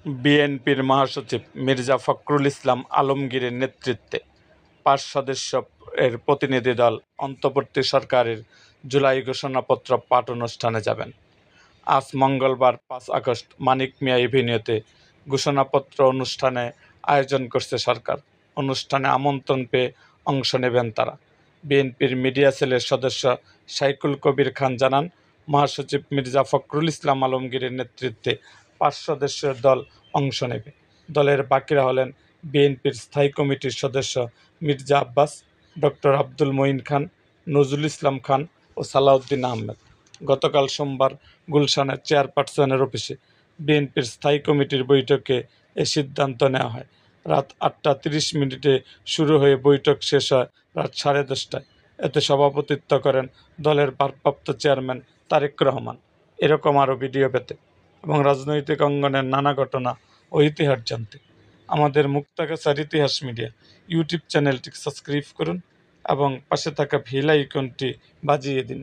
বিএনপির মহাসচিব মির্জা ফখরুল ইসলাম আলমগীরের নেতৃত্বে ৫ সদস্যের প্রতিনিধি দল অন্তর্বর্তী সরকারের জুলাই ঘোষণাপত্র পাঠ অনুষ্ঠানে যাবেন। আজ মঙ্গলবার ৫ আগস্ট মানিক মিয়া এভিনিউতে ঘোষণাপত্র অনুষ্ঠানে আয়োজন করছে সরকার। অনুষ্ঠানে আমন্ত্রণ পেয়ে অংশ নেবেন তারা। বিএনপির মিডিয়া সেলের সদস্য সাইকুল কবির খান জানান, মহাসচিব মির্জা ফখরুল ইসলাম আলমগীরের নেতৃত্বে ৫ সদস্যের দল অংশ নেবে। দলের বাকিরা হলেন বিএনপির স্থায়ী কমিটির সদস্য মির্জা আব্বাস, ডক্টর আব্দুল মঈন খান, নজরুল ইসলাম খান ও সালাউদ্দিন আহমেদ। গতকাল সোমবার গুলশানের চেয়ারপারসনের অফিসে বিএনপির স্থায়ী কমিটির বৈঠকে এ সিদ্ধান্ত নেওয়া হয়। রাত ৮টা ৩০ শুরু হয়ে বৈঠক শেষ হয় রাত 10:30টায়। এতে সভাপতিত্ব করেন দলের ভারপ্রাপ্ত চেয়ারম্যান তারেক রহমান। এরকম আরও ভিডিও পেতে এবং রাজনৈতিক অঙ্গনের নানা ঘটনা ও ইতিহাস জানতে আমাদের মুক্তাগাছার ইতিহাস মিডিয়া ইউটিউব চ্যানেলটি সাবস্ক্রাইব করুন এবং পাশে থাকা বেল আইকনটি বাজিয়ে দিন।